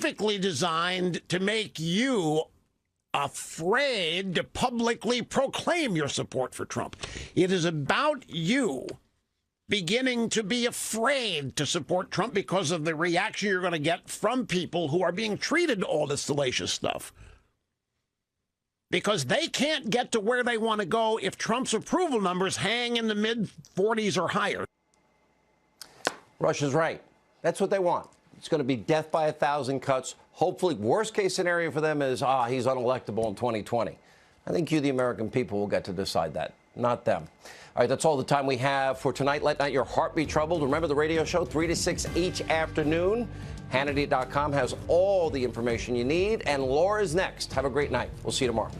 specifically designed to make you afraid to publicly proclaim your support for Trump. It is about you beginning to be afraid to support Trump because of the reaction you're going to get from people who are being treated to all this salacious stuff. Because they can't get to where they want to go if Trump's approval numbers hang in the mid-40s or higher. Russia's right. That's what they want. It's going to be death by 1,000 cuts. Hopefully, worst case scenario for them is, he's unelectable in 2020. I think you, the American people, will get to decide that, not them. All right, that's all the time we have for tonight. Let not your heart be troubled. Remember the radio show, 3 to 6 each afternoon. Hannity.com has all the information you need. And Laura's next. Have a great night. We'll see you tomorrow.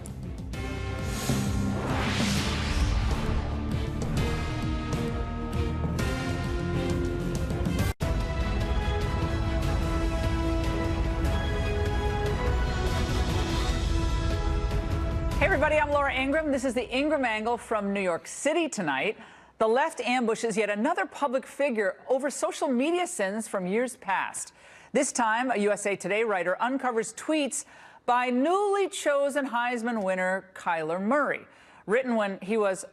Hey everybody, I'm Laura Ingraham. This is the Ingraham Angle from New York City tonight. The left ambushes yet another public figure over social media sins from years past. This time, a USA Today writer uncovers tweets by newly chosen Heisman winner Kyler Murray, written when he was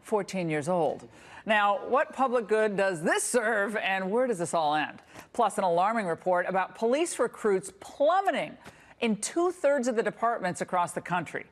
14 years old. Now, what public good does this serve, and where does this all end? Plus, an alarming report about police recruits plummeting in 2/3 of the departments across the country.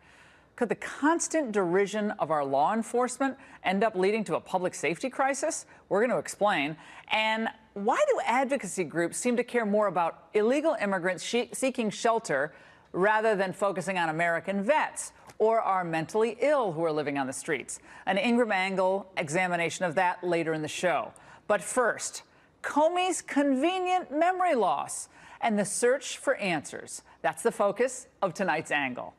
Could the constant derision of our law enforcement end up leading to a public safety crisis? We're going to explain. And why do advocacy groups seem to care more about illegal immigrants seeking shelter rather than focusing on American vets or our mentally ill who are living on the streets? An Ingraham Angle examination of that later in the show. But first, Comey's convenient memory loss and the search for answers. That's the focus of tonight's Angle.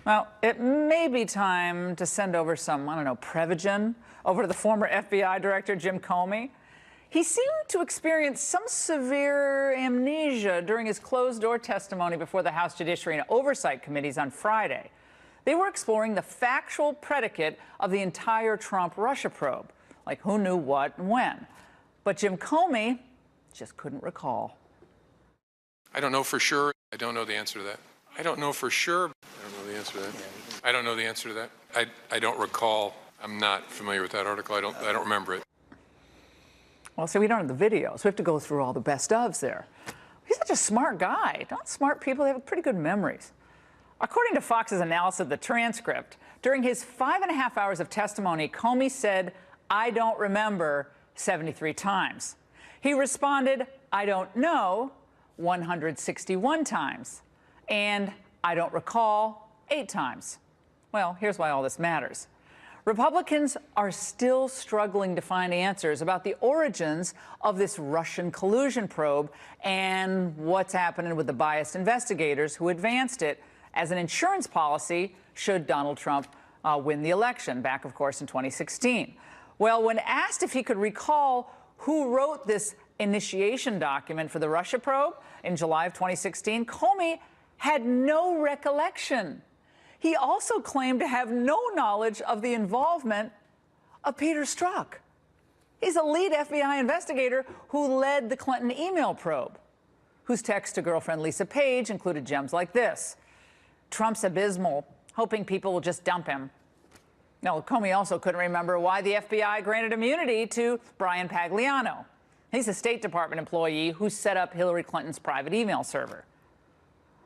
Well, it may be time to send over some, Prevagen over to the former FBI director, Jim Comey. He seemed to experience some severe amnesia during his closed-door testimony before the House Judiciary and Oversight Committees on Friday. They were exploring the factual predicate of the entire Trump-Russia probe, like who knew what and when. But Jim Comey just couldn't recall. I don't know for sure. I don't know the answer to that. I don't know for sure. I don't know the answer to that. I don't know the answer to that. I don't recall. I'm not familiar with that article. I don't remember it. Well, see, we don't have the video, so we have to go through all the best ofs there. He's such a smart guy. Don't smart people have pretty good memories? According to Fox's analysis of the transcript, during his 5.5 hours of testimony, Comey said, "I don't remember," 73 times. He responded, "I don't know," 161 times. And "I don't recall," 8 times. Well, here's why all this matters. Republicans are still struggling to find answers about the origins of this Russian collusion probe and what's happening with the biased investigators who advanced it as an insurance policy should Donald Trump win the election, back, of course, in 2016. Well, when asked if he could recall who wrote this initiation document for the Russia probe in July of 2016, Comey had no recollection. He also claimed to have no knowledge of the involvement of Peter Strzok. He's a lead FBI investigator who led the Clinton email probe, whose text to girlfriend Lisa Page included gems like this: "Trump's abysmal, hoping people will just dump him." Now, Comey also couldn't remember why the FBI granted immunity to Brian Pagliano. He's a State Department employee who set up Hillary Clinton's private email server.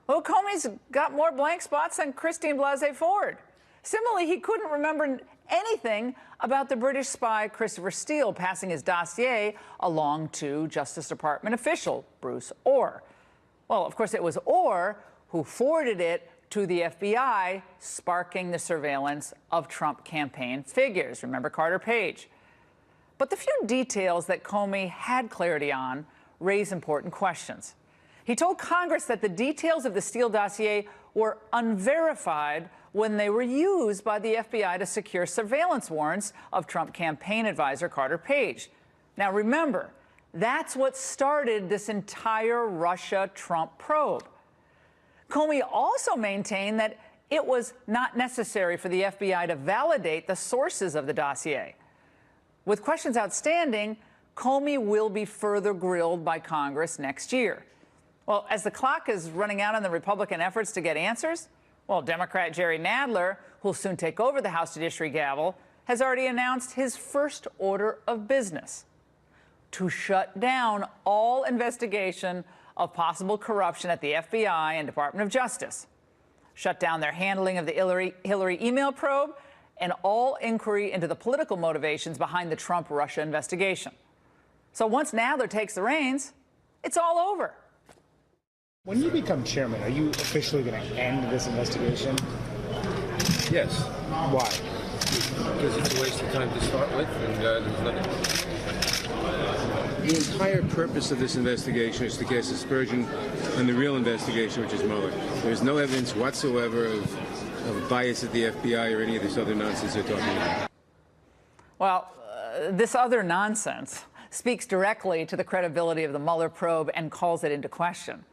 Well, Comey's got more blank spots than Christine Blasey Ford. Similarly, he couldn't remember anything about the British spy Christopher Steele passing his dossier along to Justice Department official Bruce Orr. Well, of course, it was Orr who forwarded it to the FBI, sparking the surveillance of Trump campaign figures. Remember Carter Page? But the few details that Comey had clarity on raise important questions. He told Congress that the details of the Steele dossier were unverified when they were used by the FBI to secure surveillance warrants of Trump campaign advisor Carter Page. Now, remember, that's what started this entire Russia-Trump probe. Comey also maintained that it was not necessary for the FBI to validate the sources of the dossier. With questions outstanding, Comey will be further grilled by Congress next year. Well, as the clock is running out on the Republican efforts to get answers, well, Democrat Jerry Nadler, who'll soon take over the House Judiciary gavel, has already announced his first order of business: to shut down all investigation of possible corruption at the FBI and Department of Justice, shut down their handling of the Hillary email probe, and all inquiry into the political motivations behind the Trump-Russia investigation. So once Nadler takes the reins, it's all over. When you become chairman, are you officially going to end this investigation? Yes. Why? Because it's a waste of time to start with, and there's nothing. The entire purpose of this investigation is to cast aspersion on the real investigation, which is Mueller. There's no evidence whatsoever of bias at the FBI or any of this other nonsense they're talking about. Well, this other nonsense speaks directly to the credibility of the Mueller probe and calls it into question.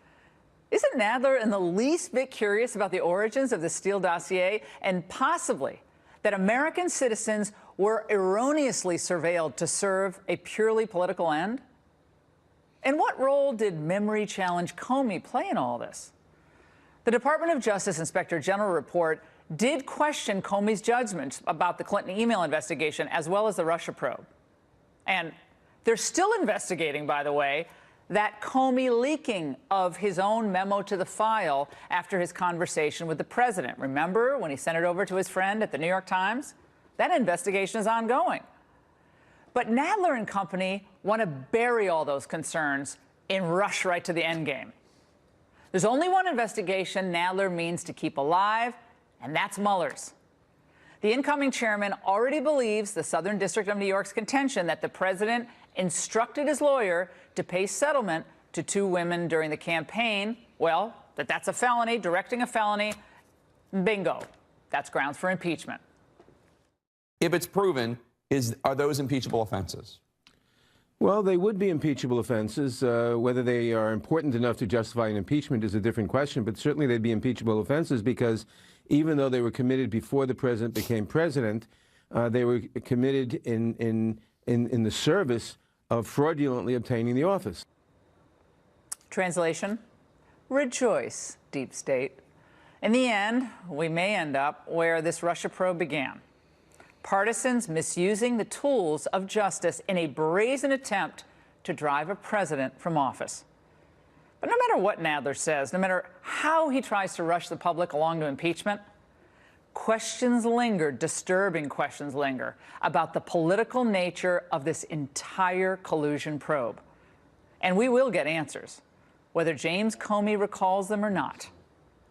Isn't Nadler in the least bit curious about the origins of the Steele dossier and possibly that American citizens were erroneously surveilled to serve a purely political end? And what role did Memory Challenge Comey play in all this? The Department of Justice Inspector General report did question Comey's judgment about the Clinton email investigation as well as the Russia probe. And they're still investigating, by the way, that Comey leaking of his own memo to the file after his conversation with the president. Remember when he sent it over to his friend at the New York Times? That investigation is ongoing. But Nadler and company want to bury all those concerns and rush right to the end game. There's only one investigation Nadler means to keep alive, and that's Mueller's. The incoming chairman already believes the Southern District of New York's contention that the president instructed his lawyer to pay settlement to two women during the campaign, well, that's a felony, directing a felony. Bingo. That's grounds for impeachment. If it's proven, are those impeachable offenses? Well, they would be impeachable offenses. Whether they are important enough to justify an impeachment is a different question, but certainly they'd be impeachable offenses because even though they were committed before the president became president, they were committed in the service of fraudulently obtaining the office. Translation: rejoice, deep state. In the end, we may end up where this Russia probe began. Partisans misusing the tools of justice in a brazen attempt to drive a president from office. But no matter what Nadler says, no matter how he tries to rush the public along to impeachment, questions linger, disturbing questions linger, about the political nature of this entire collusion probe. And we will get answers, whether James Comey recalls them or not.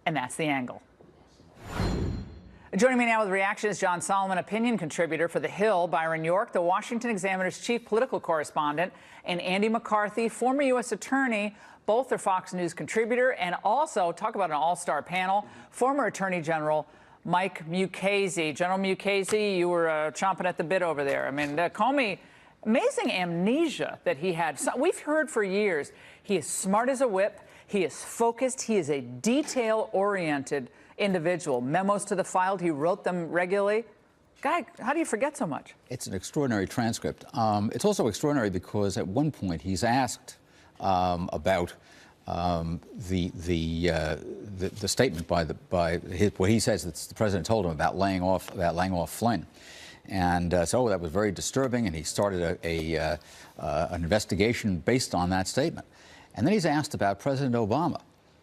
And that's the angle. Joining me now with reaction is John Solomon, opinion contributor for The Hill, Byron York, the Washington Examiner's chief political correspondent, and Andy McCarthy, former U.S. attorney. Both are Fox News contributor, and also, talk about an all-star panel, former Attorney General Mike Mukasey. General Mukasey, you were chomping at the bit over there. I mean, Comey, amazing amnesia that he had. So, we've heard for years he is smart as a whip, he is focused, he is a detail-oriented individual. Memos to the file, he wrote them regularly. Guy, how do you forget so much? It's an extraordinary transcript. It's also extraordinary because at one point he's asked about the statement by what he says that the president told him about laying off Flynn, and so that was very disturbing. And he started an investigation based on that statement. And then he's asked about President Obama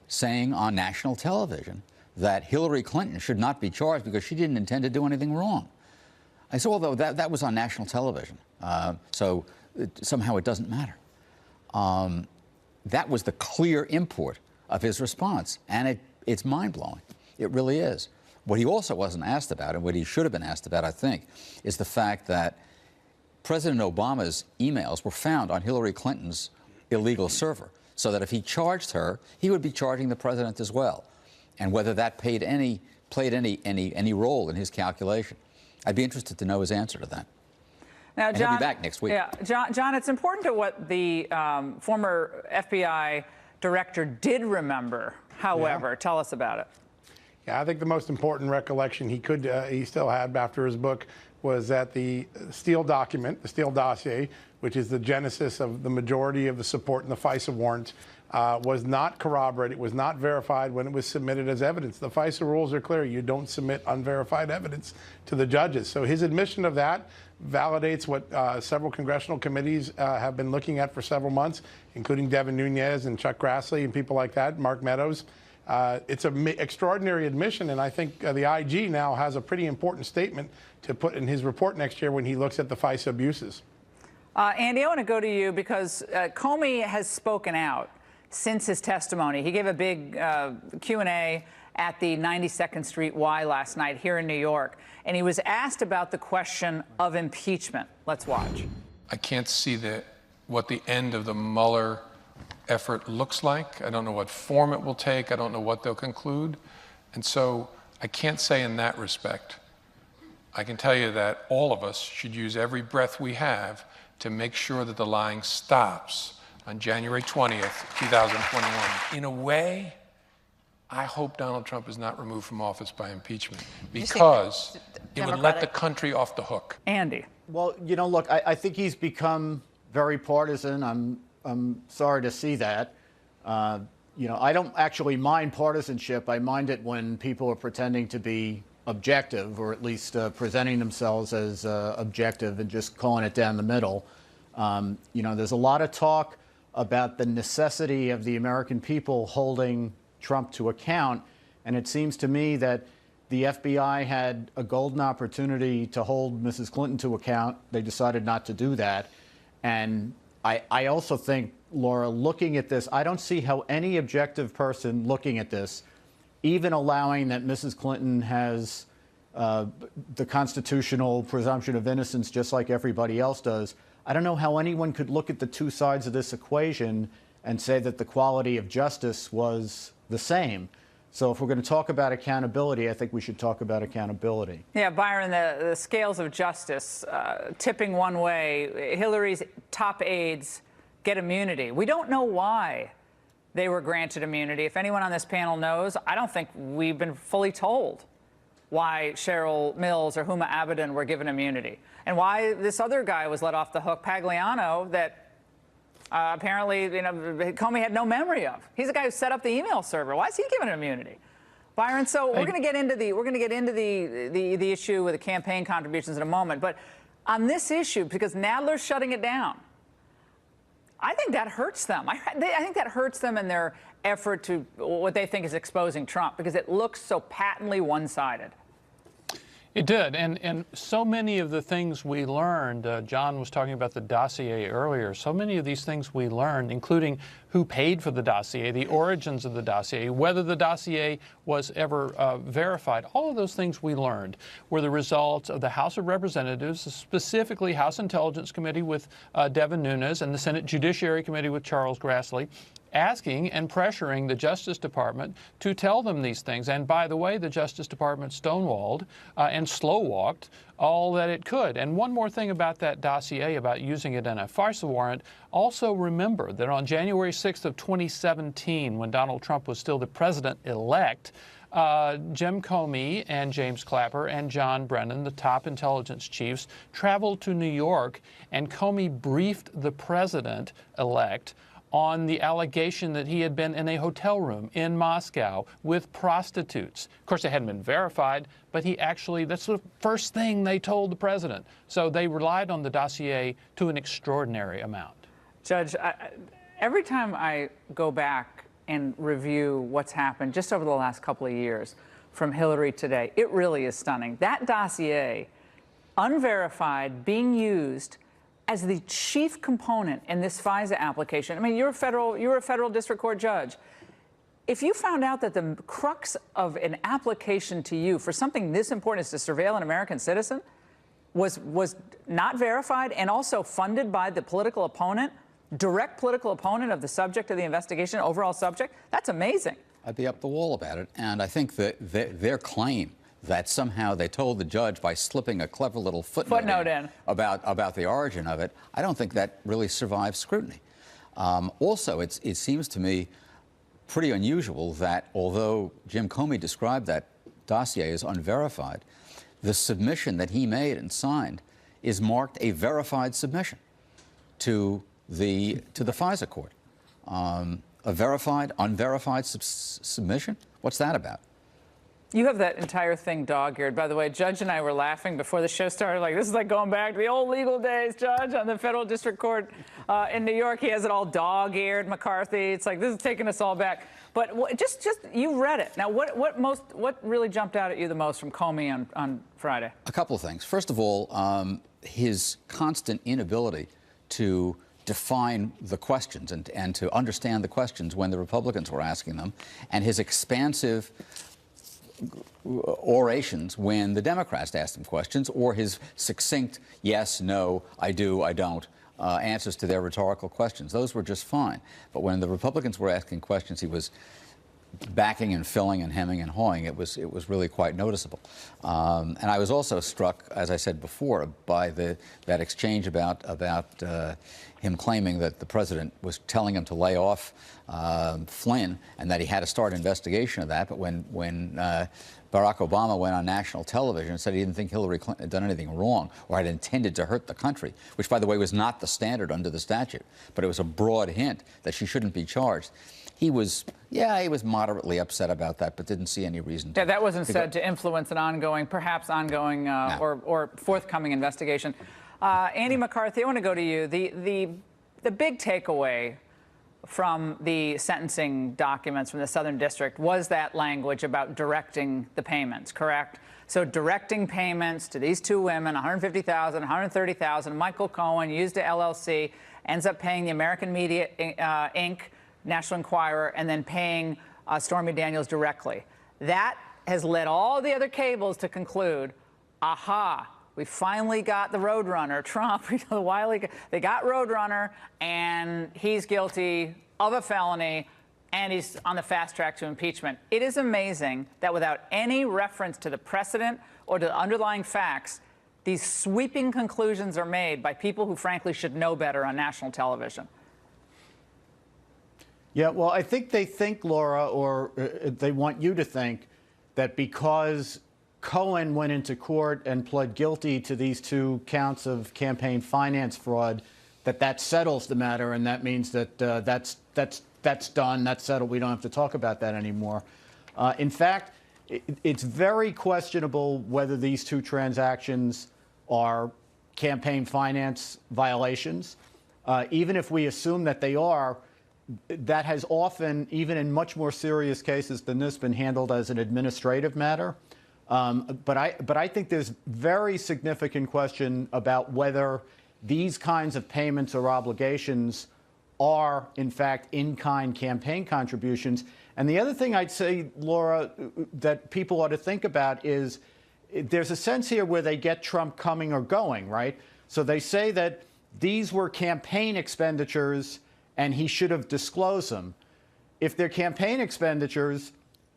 saying on national television that Hillary Clinton should not be charged because she didn't intend to do anything wrong. I said, although that was on national television, so somehow it doesn't matter. That was the clear import of his response, and it's mind-blowing. It really is. What he also wasn't asked about, and what he should have been asked about, I think, is the fact that President Obama's emails were found on Hillary Clinton's illegal server, so that if he charged her, he would be charging the president as well, and whether that played any role in his calculation. I'd be interested to know his answer to that. Now, John, he'll be back next week. Yeah, John, it's important to what the former FBI director did remember. However, tell us about it. Yeah, I think the most important recollection he still had after his book was that the Steele document, the Steele dossier, which is the genesis of the majority of the support in the FISA warrant, was not corroborated, was not verified when it was submitted as evidence. The FISA rules are clear. You don't submit unverified evidence to the judges. So his admission of that validates what several congressional committees have been looking at for several months, including Devin Nunes and Chuck Grassley and people like that, Mark Meadows. It's an extraordinary admission, and I think the IG now has a pretty important statement to put in his report next year when he looks at the FISA abuses. Andy, I want to go to you because Comey has spoken out since his testimony. He gave a big Q&A at the 92nd Street Y last night here in New York, and he was asked about the question of impeachment. Let's watch. I can't see what the end of the Mueller effort looks like. I don't know what form it will take. I don't know what they'll conclude. And so I can't say in that respect. I can tell you that all of us should use every breath we have to make sure that the lying stops on January 20th, 2021. In a way, I hope Donald Trump is not removed from office by impeachment because it would let the country off the hook. Andy. Well, you know, look, I think he's become very partisan. I'm sorry to see that. You know, I don't actually mind partisanship. I mind it when people are pretending to be objective, or at least presenting themselves as objective and just calling it down the middle. You know, there's a lot of talk about the necessity of the American people holding Trump to account, and it seems to me that the FBI had a golden opportunity to hold Mrs. Clinton to account. They decided not to do that. And I also think, Laura, looking at this, I don't see how any objective person looking at this, even allowing that Mrs. Clinton has the constitutional presumption of innocence just like everybody else does, I don't know how anyone could look at the two sides of this equation and say that the quality of justice was the same. So if we're going to talk about accountability, I think we should talk about accountability. Yeah, Byron, the scales of justice tipping one way. Hillary's top aides get immunity. We don't know why they were granted immunity. If anyone on this panel knows, I don't think we've been fully told why Cheryl Mills or Huma Abedin were given immunity, and why this other guy was let off the hook, Pagliano, that apparently, you know, Comey had no memory of. He's the guy who set up the email server. Why is he given immunity? Byron, so we're going to get into the issue with the campaign contributions in a moment, but on this issue, because Nadler's shutting it down, I think that hurts them. I think that hurts them in their effort to what they think is exposing Trump, because it looks so patently one-sided. It did, and so many of the things we learned, John was talking about the dossier earlier, so many of these things we learned, including who paid for the dossier, the origins of the dossier, whether the dossier was ever verified, all of those things we learned were the results of the House of Representatives, specifically House Intelligence Committee with Devin Nunes and the Senate Judiciary Committee with Charles Grassley, asking and pressuring the Justice Department to tell them these things. And by the way, the Justice Department stonewalled and slow-walked all that it could. And one more thing about that dossier, about using it in a FISA warrant, also remember that on January 6th of 2017, when Donald Trump was still the president-elect, Jim Comey and James Clapper and John Brennan, the top intelligence chiefs, traveled to New York, and Comey briefed the president-elect on the allegation that he had been in a hotel room in Moscow with prostitutes. Of course, it hadn't been verified, but that's the first thing they told the president. So they relied on the dossier to an extraordinary amount. Judge, every time I go back and review what's happened just over the last couple of years from Hillary today, it really is stunning. That dossier, unverified, being used as the chief component in this FISA application. I mean, you're a federal district court judge. If you found out that the crux of an application to you for something this important as to surveil an American citizen was not verified and also funded by the political opponent, direct political opponent of the subject of the investigation, overall subject, that's amazing. I'd be up the wall about it. And I think that their claim that somehow they told the judge by slipping a clever little footnote in about the origin of it, I don't think that really survives scrutiny. Also, it seems to me pretty unusual that although Jim Comey described that dossier as unverified, the submission that he made and signed is marked a verified submission. to the FISA court. A verified, unverified submission? What's that about? You have that entire thing dog-eared. By the way, Judge and I were laughing before the show started, like, this is like going back to the old legal days, Judge, on the federal district court in New York. He has it all dog-eared, McCarthy. It's like, this is taking us all back. But just you read it. Now, what really jumped out at you the most from Comey on Friday? A couple of things. First of all, his constant inability to define the questions and to understand the questions when the Republicans were asking them, and his expansive orations when the Democrats asked him questions, or his succinct yes, no, I do, I don't answers to their rhetorical questions. Those were just fine. But when the Republicans were asking questions, he was backing and filling and hemming and hawing. It was really quite noticeable. And I was also struck, as I said before, by that exchange about him claiming that the president was telling him to lay off Flynn and that he had to start an investigation of that. But when Barack Obama went on national television and said he didn't think Hillary Clinton had done anything wrong or had intended to hurt the country, which, by the way, was not the standard under the statute, but it was a broad hint that she shouldn't be charged. He was moderately upset about that, but didn't see any reason to. Yeah, that wasn't said to influence an perhaps ongoing or forthcoming investigation. Andy McCarthy, I want to go to you. The big takeaway from the sentencing documents from the Southern District was that language about directing the payments, correct? So directing payments to these two women, $150,000, $130,000. Michael Cohen used a LLC, ends up paying the American Media Inc., National Enquirer, and then paying Stormy Daniels directly. That has led all the other cables to conclude, aha, we finally got the Roadrunner, Trump, the wily, they got Roadrunner, and he's guilty of a felony, and he's on the fast track to impeachment. It is amazing that without any reference to the precedent or to the underlying facts, these sweeping conclusions are made by people who frankly should know better on national television. Yeah, well, I think they think, Laura, or they want you to think that because Cohen went into court and pled guilty to these two counts of campaign finance fraud, that settles the matter, and that means that that's done, that's settled. We don't have to talk about that anymore. In fact, it's very questionable whether these two transactions are campaign finance violations. Even if we assume that they are, that has often, even in much more serious cases than this, been handled as an administrative matter. But I think there's very significant question about whether these kinds of payments or obligations are, in fact, in-kind campaign contributions. And the other thing I'd say, Laura, that people ought to think about is there's a sense here where they get Trump coming or going, right? So they say that these were campaign expenditures and he should have disclosed them. If they're campaign expenditures,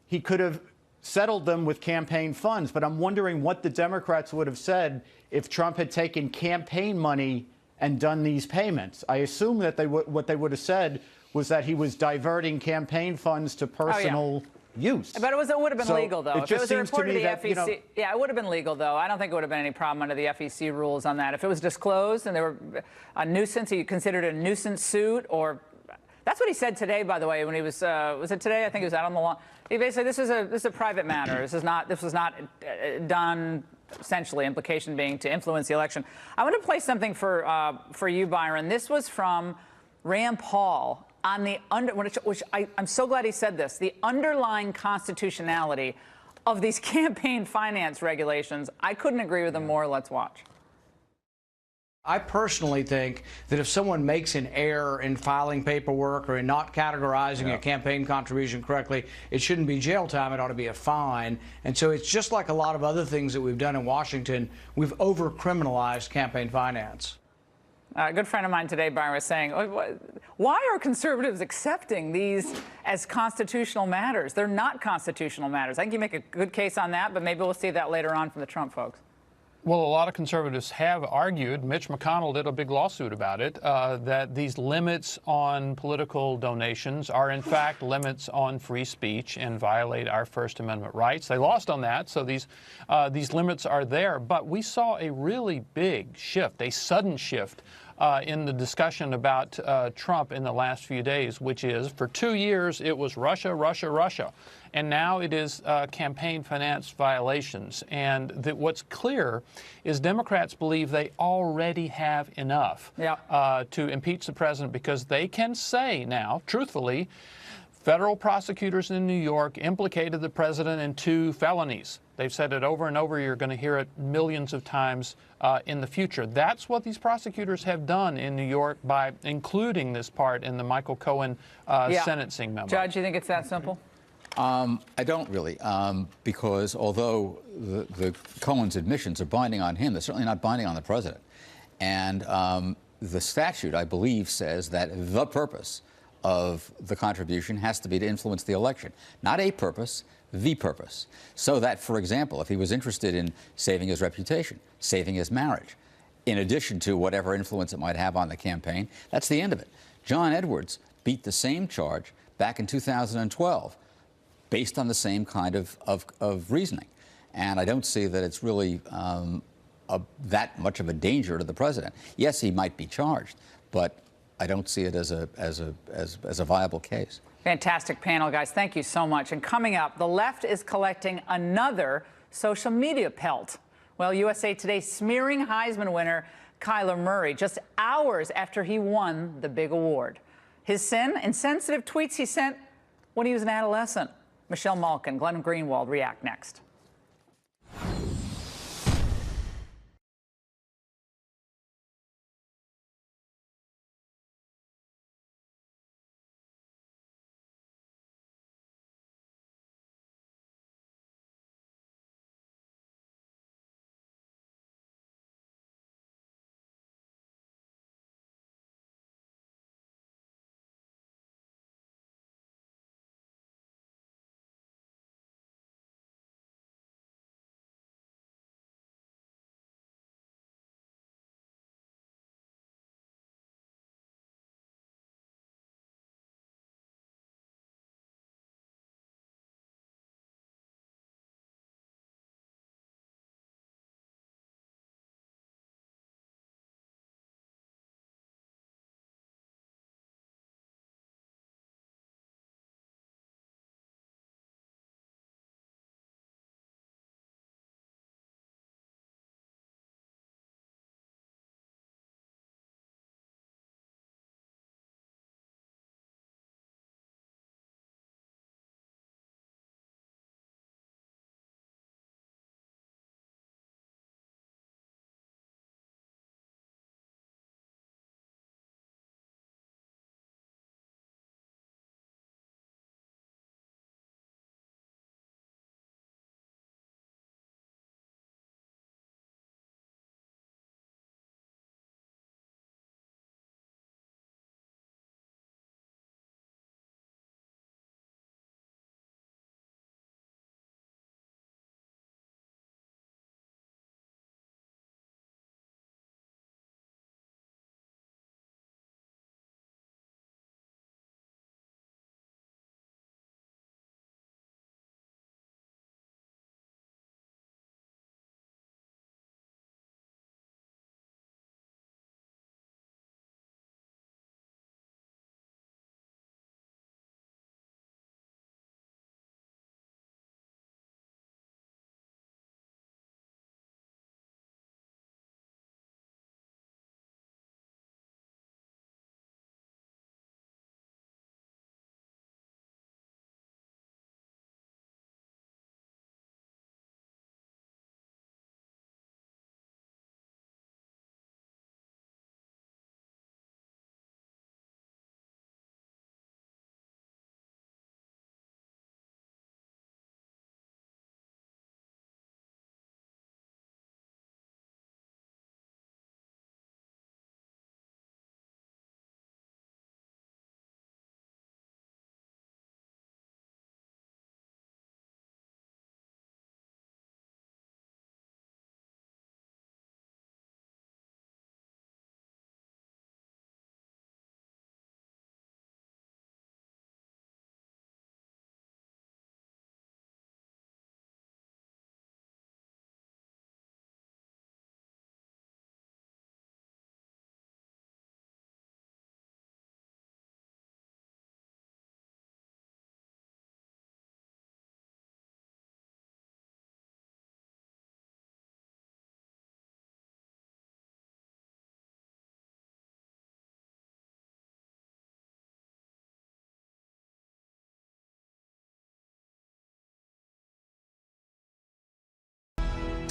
he could have settled them with campaign funds. But I'm wondering what the Democrats would have said if Trump had taken campaign money and done these payments. I assume that what they would have said was that he was diverting campaign funds to personal use. But it would have been legal, though. It just seems to me that, you know, yeah, it would have been legal, though. I don't think it would have been any problem under the FEC rules on that. If it was disclosed and there were a nuisance, he considered a nuisance suit, or that's what he said today, by the way, when he was it today? I think he was out on the lawn. He basically this is a private matter. This was not done. Essentially, implication being to influence the election. I want to play something for you, Byron. This was from Rand Paul on the I'm so glad he said this. The underlying constitutionality of these campaign finance regulations. I couldn't agree with him more. Let's watch. I personally think that if someone makes an error in filing paperwork or in not categorizing a campaign contribution correctly, it shouldn't be jail time. It ought to be a fine. And so it's just like a lot of other things that we've done in Washington. We've over-criminalized campaign finance. A good friend of mine today, Byron, was saying, why are conservatives accepting these as constitutional matters? They're not constitutional matters. I think you make a good case on that, but maybe we'll see that later on from the Trump folks. Well, a lot of conservatives have argued, Mitch McConnell did a big lawsuit about it, that these limits on political donations are in fact limits on free speech and violate our First Amendment rights. They lost on that, so these limits are there. But we saw a really big shift, a sudden shift in the discussion about Trump in the last few days, which is for 2 years it was Russia, Russia, Russia. And now it is campaign finance violations. And what's clear is Democrats believe they already have enough to impeach the president, because they can say now, truthfully, federal prosecutors in New York implicated the president in 2 felonies. They've said it over and over. You're going to hear it millions of times in the future. That's what these prosecutors have done in New York by including this part in the Michael Cohen sentencing memo. Judge, you think it's that simple? I don't really, because although the Cohen's admissions are binding on him, they're certainly not binding on the president. And the statute, I believe, says that the purpose of the contribution has to be to influence the election. Not a purpose, the purpose. So that, for example, if he was interested in saving his reputation, saving his marriage, in addition to whatever influence it might have on the campaign, that's the end of it. John Edwards beat the same charge back in 2012 based on the same kind of reasoning. And I don't see that it's really that much of a danger to the president. Yes, he might be charged, but I don't see it as a viable case. Fantastic panel, guys. Thank you so much. And coming up, the left is collecting another social media pelt. Well, USA Today smearing Heisman winner Kyler Murray just hours after he won the big award. His sin? Insensitive tweets he sent when he was an adolescent. Michelle Malkin, Glenn Greenwald react next.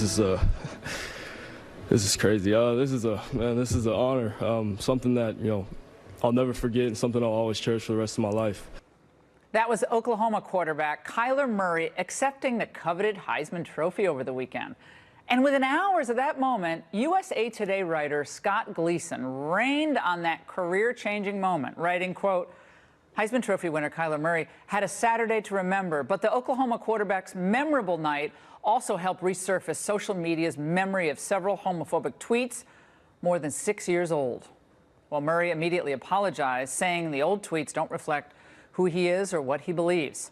This is crazy. This is an honor. Something that I'll never forget, and something I'll always cherish for the rest of my life. That was Oklahoma quarterback Kyler Murray accepting the coveted Heisman Trophy over the weekend. And within hours of that moment, USA Today writer Scott Gleason rained on that career-changing moment, writing, quote, Heisman Trophy winner Kyler Murray had a Saturday to remember, but the Oklahoma quarterback's memorable night also helped resurface social media's memory of several homophobic tweets more than 6 years old. Well, Murray immediately apologized, saying the old tweets don't reflect who he is or what he believes.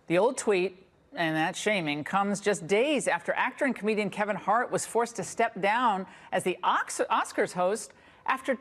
The old tweet, and that shaming, comes just days after actor and comedian Kevin Hart was forced to step down as the Oscars host after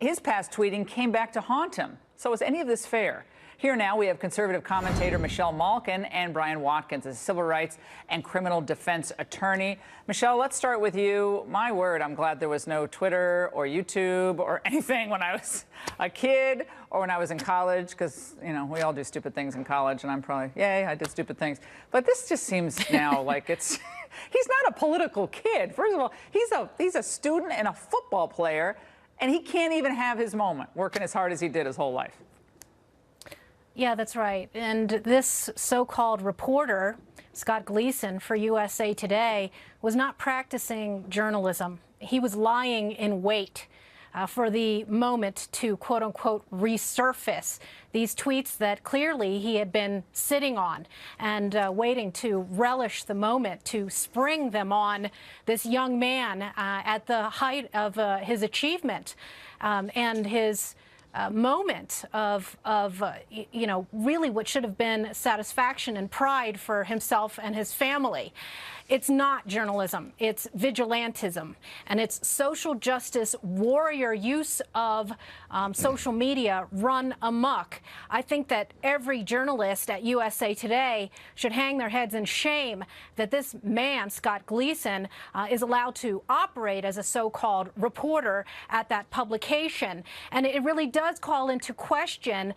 his past tweeting came back to haunt him. So is any of this fair? Here now we have conservative commentator Michelle Malkin and Brian Watkins, a civil rights and criminal defense attorney. Michelle, let's start with you. My word, I'm glad there was no Twitter or YouTube or anything when I was a kid or when I was in college, because, we all do stupid things in college, and I'm probably, yay, I did stupid things. But this just seems now like it's, he's not a political kid. First of all, he's a student and a football player, and he can't even have his moment, working as hard as he did his whole life. Yeah, that's right. And this so-called reporter, Scott Gleason for USA Today, was not practicing journalism. He was lying in wait for the moment to, quote unquote, resurface these tweets that clearly he had been sitting on and waiting to relish the moment to spring them on this young man at the height of his achievement and his moment of really what should have been satisfaction and pride for himself and his family. It's not journalism. It's vigilantism. And it's social justice warrior use of social media run amok. I think that every journalist at USA Today should hang their heads in shame that this man, Scott Gleason, is allowed to operate as a so-called reporter at that publication. And it really does call into question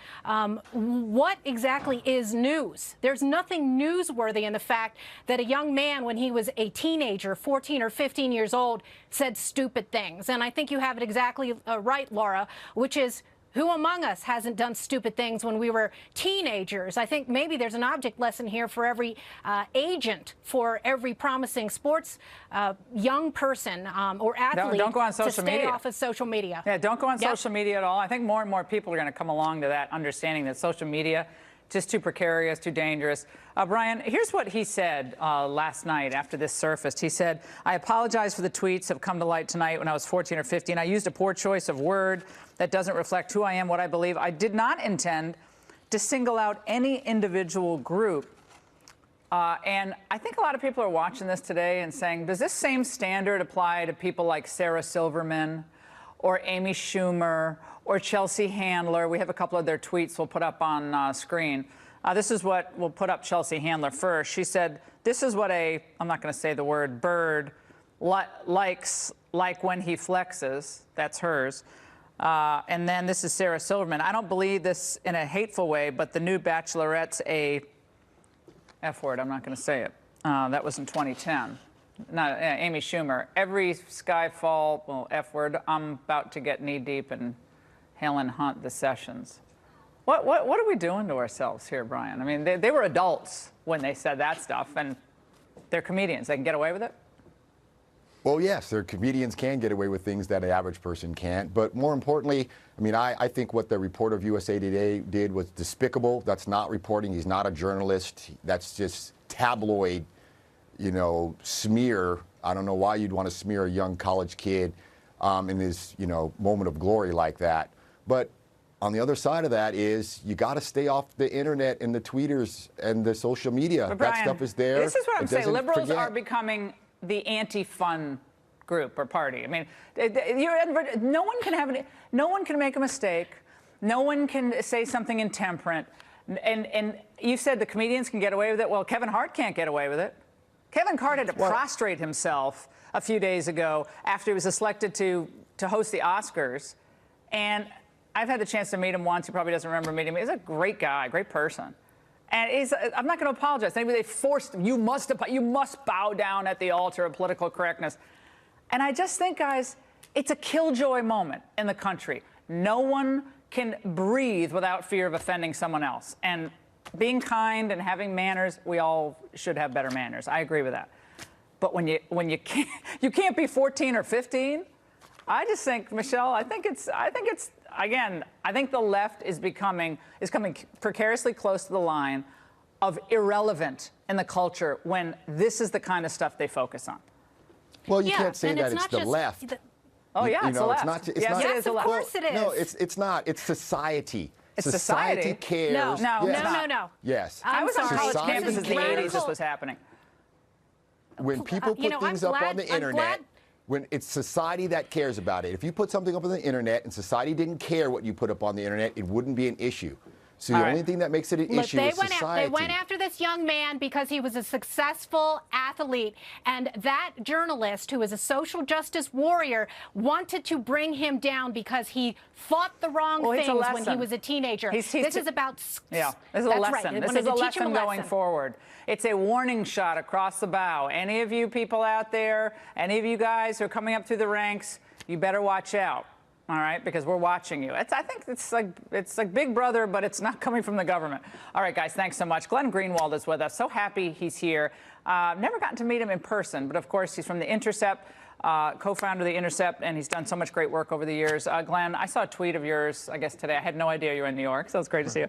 what exactly is news. There's nothing newsworthy in the fact that a young man, when he was a teenager, 14 or 15 years old, said stupid things. And I think you have it exactly right, Laura, which is, who among us hasn't done stupid things when we were teenagers? I think maybe there's an object lesson here for every agent, for every promising sports young person or athlete don't go on social to stay media. off of social media. Yeah, don't go on social media at all. I think more and more people are going to come along to that understanding that social media just too precarious, too dangerous. Brian, here's what he said last night after this surfaced. He said, I apologize for the tweets that have come to light tonight when I was 14 or 15. I used a poor choice of word that doesn't reflect who I am, what I believe. I did not intend to single out any individual group. And I think a lot of people are watching this today and saying, does this same standard apply to people like Sarah Silverman or Amy Schumer or Chelsea Handler? We have a couple of their tweets we'll put up on screen. This is what we'll put up Chelsea Handler first. She said, this is what I'm not going to say the word bird, likes like when he flexes. That's hers. And then this is Sarah Silverman. I don't believe this in a hateful way, but the new Bachelorette's a F word. I'm not going to say it. That was in 2010. Not Amy Schumer. Every Skyfall, well, F word. I'm about to get knee deep in Helen Hunt, the Sessions. What are we doing to ourselves here, Brian? I mean, they were adults when they said that stuff, and they're comedians. They can get away with it? Well, yes, comedians can get away with things that an average person can't. But more importantly, I mean, I think what the reporter of USA Today did was despicable. That's not reporting. He's not a journalist. That's just tabloid, smear. I don't know why you'd want to smear a young college kid in his, moment of glory like that. But on the other side of that is you got to stay off the internet and the tweeters and the social media. But Brian, that stuff is there. This is what I'm saying. Liberals forget. are becoming the anti-fun group or party. I mean, no one can make a mistake. No one can say something intemperate. And you said the comedians can get away with it. Well, Kevin Hart can't get away with it. Kevin Hart had to prostrate himself a few days ago after he was selected to host the Oscars. And I've had the chance to meet him once. He probably doesn't remember meeting me. He's a great guy, great person. And I'm not going to apologize. Maybe they forced him. You must bow down at the altar of political correctness. And I just think, guys, it's a killjoy moment in the country. No one can breathe without fear of offending someone else. And being kind and having manners, we all should have better manners. I agree with that. But when you can't be 14 or 15, I just think, Michelle, I think it's again, I think the left is coming precariously close to the line of irrelevant in the culture when this is the kind of stuff they focus on. Well, you can't say that it's the left. Oh yeah, it's the left. Yes, of course it is. No, it's not. It's society. It's society cares. No. Yes. I was on college campuses in the 80s. This was happening. When people put things up on the internet, when it's society that cares about it. If you put something up on the internet and society didn't care what you put up on the internet, it wouldn't be an issue. So the only thing that makes it an issue is society. They went after this young man because he was a successful athlete. And that journalist, who is a social justice warrior, wanted to bring him down because he fought the wrong things when he was a teenager. This is about... Yeah, this is a lesson. This is a lesson going forward. It's a warning shot across the bow. Any of you people out there, any of you guys who are coming up through the ranks, you better watch out. All right, because we're watching you. I think it's like Big Brother, but it's not coming from the government. All right, guys, thanks so much. Glenn Greenwald is with us. So happy he's here. Never gotten to meet him in person, but of course he's from The Intercept, co-founder of The Intercept, and he's done so much great work over the years. Glenn, I saw a tweet of yours, I guess today. I had no idea you were in New York, so it's great to see you.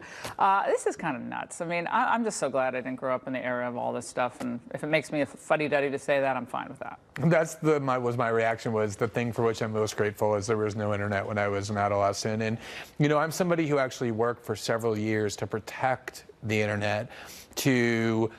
This is kind of nuts. I mean, I'm just so glad I didn't grow up in the era of all this stuff, and if it makes me a fuddy-duddy to say that, I'm fine with that. That's my reaction was the thing for which I'm most grateful is there was no internet when I was an adolescent. And, you know, I'm somebody who actually worked for several years to protect the internet, to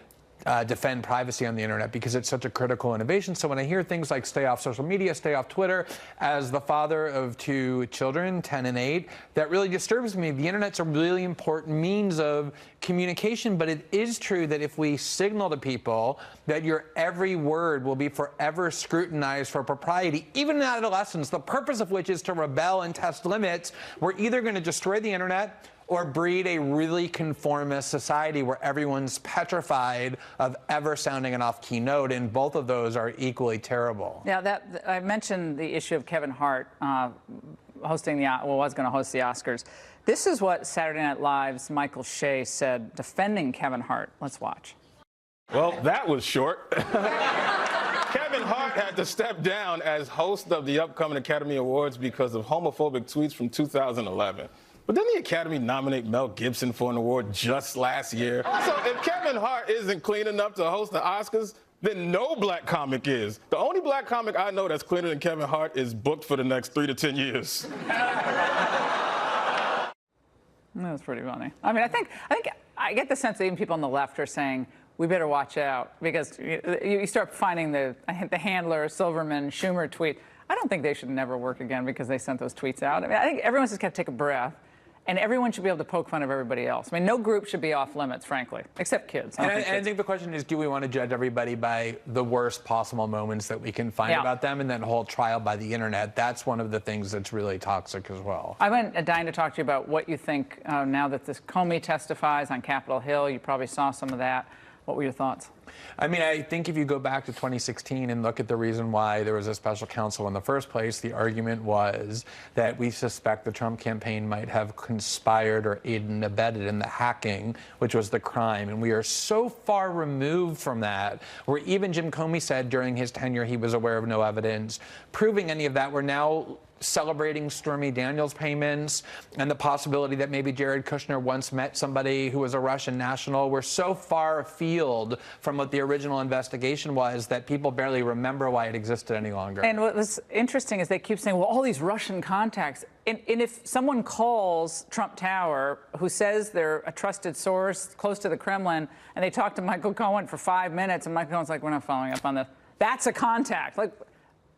defend privacy on the internet because it's such a critical innovation. So when I hear things like stay off social media, stay off Twitter, as the father of 2 children, 10 and 8, that really disturbs me. The internet's a really important means of communication, but it is true that if we signal to people that your every word will be forever scrutinized for propriety, even in adolescence, the purpose of which is to rebel and test limits, we're either going to destroy the internet or breed a really conformist society where everyone's petrified of ever sounding an off-key note, and both of those are equally terrible. Yeah, I mentioned the issue of Kevin Hart hosting was going to host the Oscars. This is what Saturday Night Live's Michael Shea said defending Kevin Hart. Let's watch. Well, that was short. Kevin Hart had to step down as host of the upcoming Academy Awards because of homophobic tweets from 2011. But didn't the Academy nominate Mel Gibson for an award just last year? So if Kevin Hart isn't clean enough to host the Oscars, then no black comic is. The only black comic I know that's cleaner than Kevin Hart is booked for the next 3 to 10 years. That's pretty funny. I mean, I think I get the sense that even people on the left are saying, we better watch out, because you start finding the Handler, Silverman, Schumer tweet. I don't think they should never work again because they sent those tweets out. I mean, I think everyone's just got to take a breath. And everyone should be able to poke fun of everybody else. I mean, no group should be off limits, frankly, except kids. And I think the question is, do we want to judge everybody by the worst possible moments that we can find about them and then hold trial by the internet? That's one of the things that's really toxic as well. I went dying to talk to you about what you think now that this Comey testifies on Capitol Hill. You probably saw some of that. What were your thoughts? I mean, I think if you go back to 2016 and look at the reason why there was a special counsel in the first place, the argument was that we suspect the Trump campaign might have conspired or aided and abetted in the hacking, which was the crime. And we are so far removed from that, where even Jim Comey said during his tenure he was aware of no evidence proving any of that. We're now celebrating Stormy Daniels payments and the possibility that maybe Jared Kushner once met somebody who was a Russian national. We're so far afield from what the original investigation was that people barely remember why it existed any longer. And what was interesting is they keep saying, well, all these Russian contacts. And if someone calls Trump Tower, who says they're a trusted source close to the Kremlin, and they talk to Michael Cohen for 5 minutes, and Michael Cohen's like, we're not following up on this. That's a contact. Like,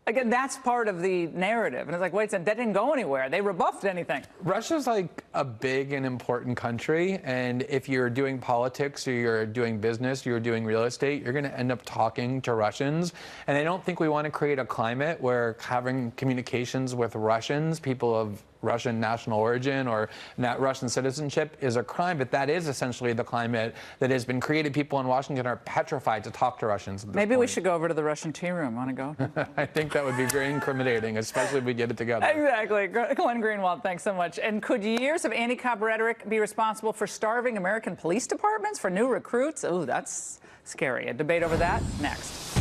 again, that's part of the narrative. And it's like, wait a second, that didn't go anywhere. They rebuffed anything. Russia's like a big and important country. And if you're doing politics or you're doing business, you're doing real estate, you're going to end up talking to Russians. And I don't think we want to create a climate where having communications with Russians, people of Russian national origin or Russian citizenship is a crime, but that is essentially the climate that has been created. People in Washington are petrified to talk to Russians at this Maybe we point. should go over to the Russian tea room. Want to go? I think that would be very incriminating, especially if we get it together. Exactly. Glenn Greenwald, thanks so much. And could years of anti-cop rhetoric be responsible for starving American police departments for new recruits? Oh, that's scary. A debate over that next.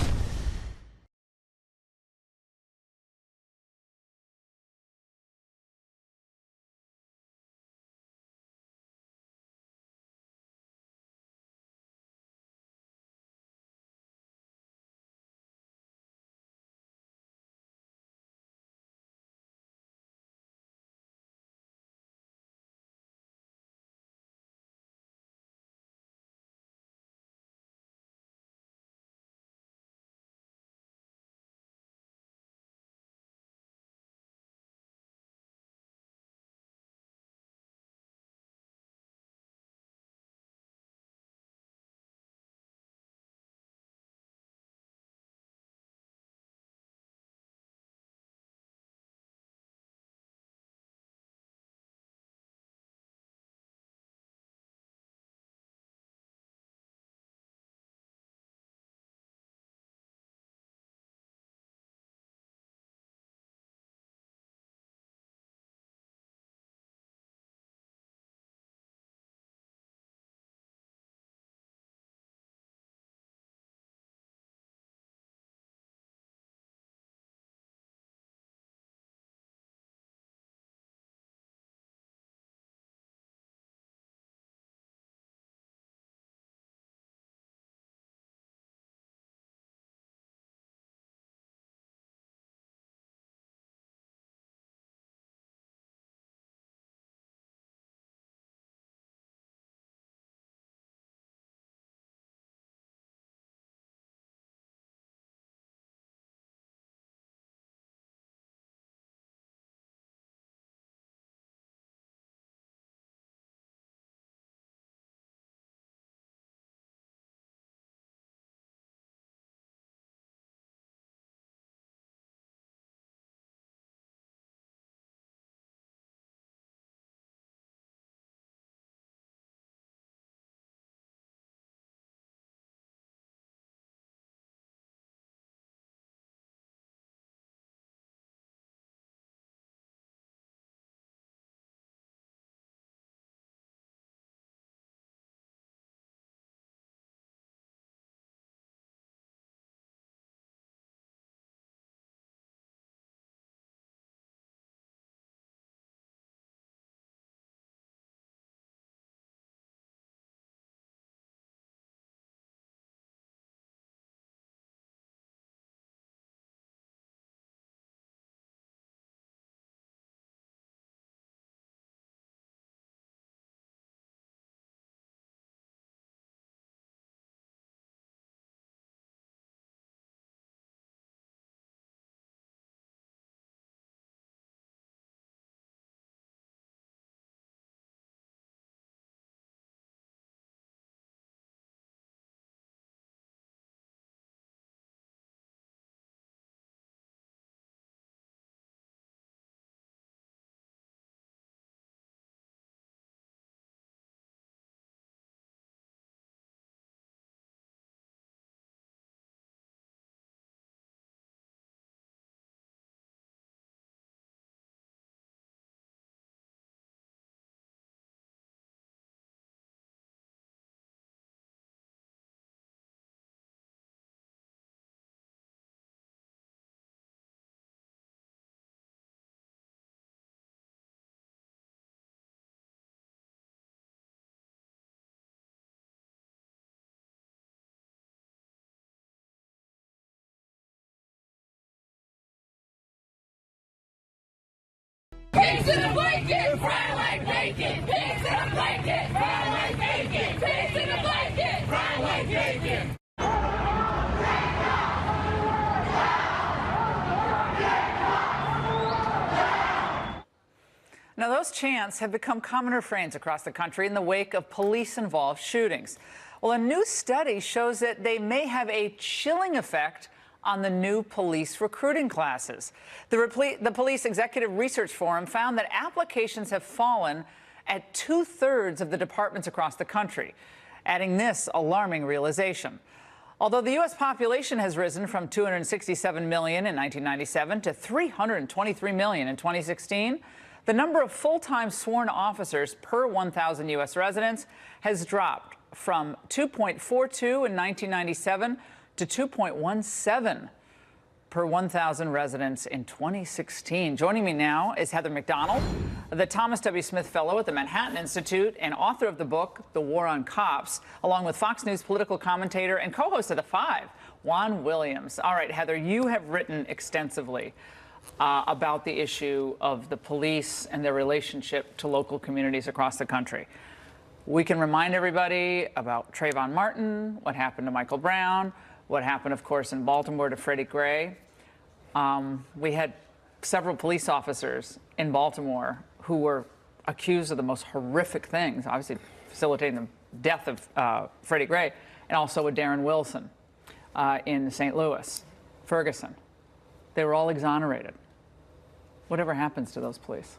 Pigs in a blanket, fry like bacon. Pigs in a blanket, fry like bacon. Pigs in a blanket, fry like bacon. Now, those chants have become common refrains across the country in the wake of police-involved shootings. Well, a new study shows that they may have a chilling effect on the new police recruiting classes. The Police Executive Research Forum found that applications have fallen at 2/3 of the departments across the country, adding this alarming realization. Although the U.S. population has risen from 267 million in 1997 to 323 million in 2016, the number of full-time sworn officers per 1,000 U.S. residents has dropped from 2.42 in 1997 to 2.17 per 1,000 residents in 2016. Joining me now is Heather McDonald, the Thomas W. Smith Fellow at the Manhattan Institute and author of the book, The War on Cops, along with Fox News political commentator and co-host of The Five, Juan Williams. All right, Heather, you have written extensively about the issue of the police and their relationship to local communities across the country. We can remind everybody about Trayvon Martin, what happened to Michael Brown, what happened, of course, in Baltimore to Freddie Gray. We had several police officers in Baltimore who were accused of the most horrific things, obviously facilitating the death of Freddie Gray, and also with Darren Wilson in St. Louis, Ferguson. They were all exonerated. Whatever happens to those police?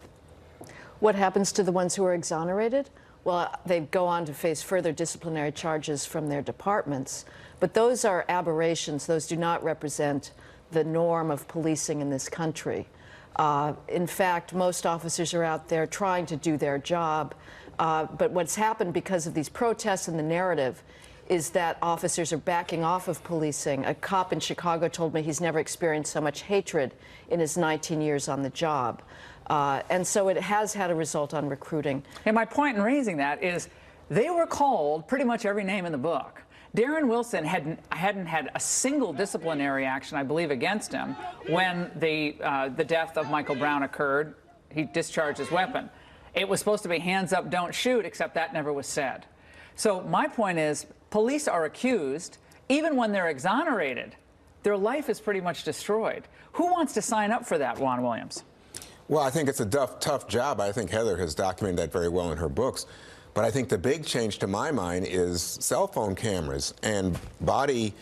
What happens to the ones who are exonerated? Well, they go on to face further disciplinary charges from their departments. But those are aberrations. Those do not represent the norm of policing in this country. In fact, most officers are out there trying to do their job. But what's happened because of these protests and the narrative is that officers are backing off of policing. A cop in Chicago told me he's never experienced so much hatred in his 19 years on the job. And so it has had a result on recruiting. And my point in raising that is they were called pretty much every name in the book. Darren Wilson hadn't had a single disciplinary action, I believe, against him when the death of Michael Brown occurred. He discharged his weapon. It was supposed to be hands up, don't shoot, except that never was said. So my point is, police are accused, even when they're exonerated, their life is pretty much destroyed. Who wants to sign up for that, Juan Williams? Well, I think it's a tough job. I think Heather has documented that very well in her books. But I think the big change to my mind is cell phone cameras and body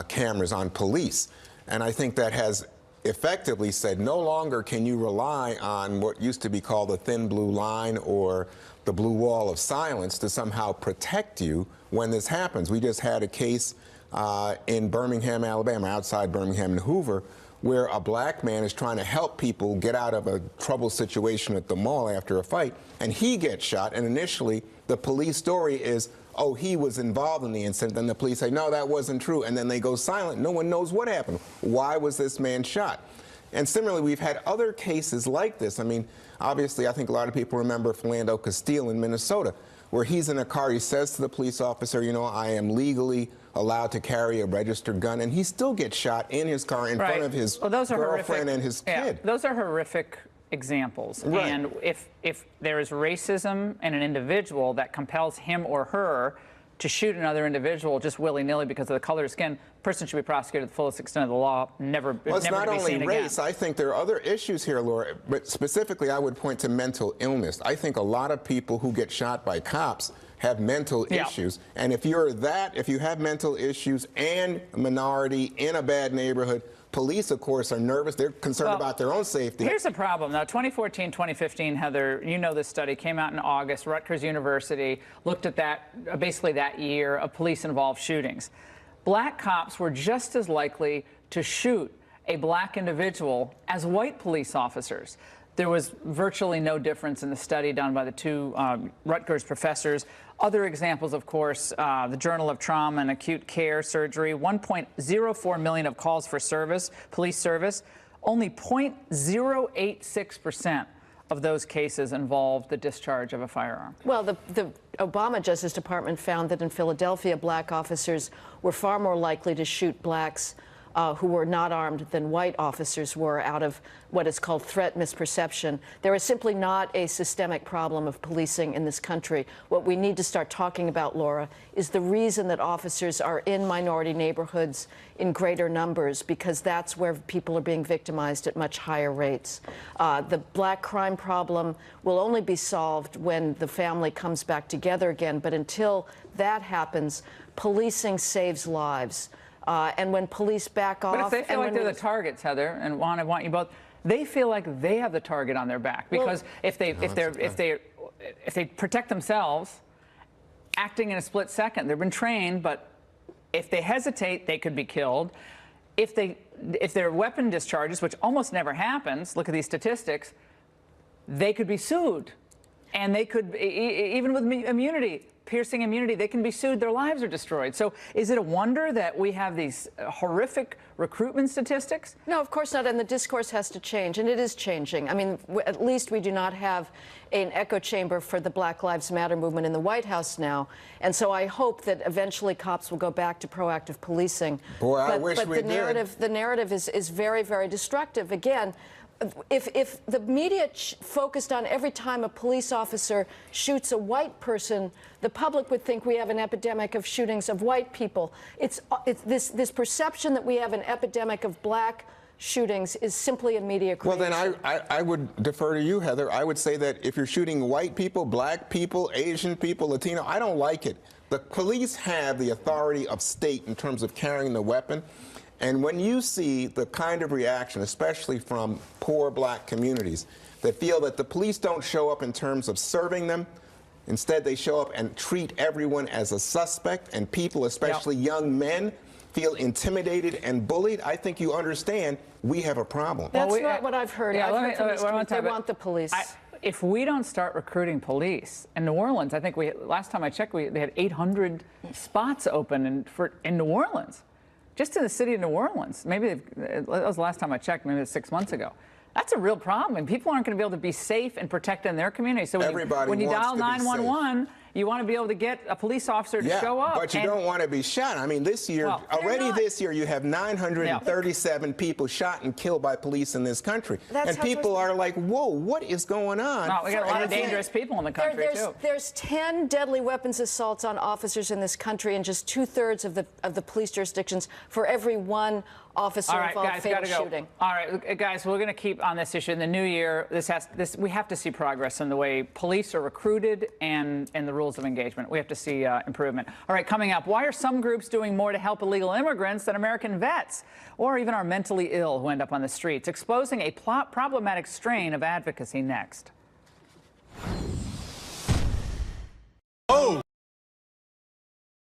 cameras on police. And I think that has effectively said no longer can you rely on what used to be called the thin blue line or the blue wall of silence to somehow protect you when this happens. We just had a case in Birmingham, Alabama, outside Birmingham and Hoover, where a black man is trying to help people get out of a troubled situation at the mall after a fight, and he gets shot. And initially, the police story is, oh, he was involved in the incident. Then the police say, no, that wasn't true. And then they go silent. No one knows what happened. Why was this man shot? And similarly, we've had other cases like this. I mean, obviously, I think a lot of people remember Philando Castile in Minnesota, where he's in a car. He says to the police officer, you know, I am legally allowed to carry a registered gun, and he still gets shot in his car in front of his girlfriend and his kid. Those are horrific examples. Right. And if there is racism in an individual that compels him or her to shoot another individual just willy-nilly because of the color of skin, the person should be prosecuted to the fullest extent of the law, never Well, it's never not to be only seen race. again. I think there are other issues here, Laura, but specifically I would point to mental illness. I think a lot of people who get shot by cops have mental issues. And if you have mental issues and a minority in a bad neighborhood, police, of course, are nervous. They're concerned about their own safety. Here's the problem. Now, 2014, 2015, Heather, you know this study came out in August. Rutgers University looked at that, basically that year of police-involved shootings. Black cops were just as likely to shoot a black individual as white police officers. There was virtually no difference in the study done by the two Rutgers professors. Other examples, of course, the Journal of Trauma and Acute Care Surgery, 1.04 million of calls for service, police service. Only 0.086% of those cases involved the discharge of a firearm. Well, the Obama Justice Department found that in Philadelphia, black officers were far more likely to shoot blacks who were not armed than white officers were out of what is called threat misperception. There is simply not a systemic problem of policing in this country. What we need to start talking about, Laura, is the reason that officers are in minority neighborhoods in greater numbers, because that's where people are being victimized at much higher rates. The black crime problem will only be solved when the family comes back together again. But until that happens, policing saves lives. And when police back off, but if they feel like they're the we... targets, Heather, and Juan, I want you both, they feel like they have the target on their back because if they protect themselves, acting in a split second, they've been trained, but if they hesitate, they could be killed. If their weapon discharges, which almost never happens, look at these statistics, they could be sued. And they could, even with immunity, piercing immunity, they can be sued, their lives are destroyed. So is it a wonder that we have these horrific recruitment statistics? No, of course not, and the discourse has to change, and it is changing. I mean, at least we do not have an echo chamber for the Black Lives Matter movement in the White House now, and so I hope that eventually cops will go back to proactive policing. Boy, I wish we did. The narrative is very, very destructive. Again, if the media focused on every time a police officer shoots a white person, the public would think we have an epidemic of shootings of white people. It's this perception that we have an epidemic of black shootings is simply a media creation. Well, then I would defer to you, Heather. I would say that if you're shooting white people, black people, Asian people, Latino, I don't like it. The police have the authority of state in terms of carrying the weapon. And when you see the kind of reaction, especially from poor black communities, that feel that the police don't show up in terms of serving them, instead they show up and treat everyone as a suspect, and people, especially young men, feel intimidated and bullied, I think you understand we have a problem. That's not what I've heard. Yeah, I've heard from they want the police. If we don't start recruiting police in New Orleans, I think last time I checked, they had 800 spots open in New Orleans. Just in the city of New Orleans. Maybe that was the last time I checked, maybe it was 6 months ago. That's a real problem, and people aren't going to be able to be safe and protect in their community. So when you dial 911, you want to be able to get a police officer to show up. But you don't want to be shot. I mean, this year, this year, you have 937 people shot and killed by police in this country. And people are like, whoa, what is going on? Well, we got a lot of dangerous people in the country, too. There's 10 deadly weapons assaults on officers in this country in just 2/3 of the police jurisdictions for every one officer involved fatal shooting. All right, guys, we're going to keep on this issue in the new year. We have to see progress in the way police are recruited and the rules of engagement. We have to see improvement. All right, coming up, why are some groups doing more to help illegal immigrants than American vets or even our mentally ill who end up on the streets? Exposing a problematic strain of advocacy next. Oh!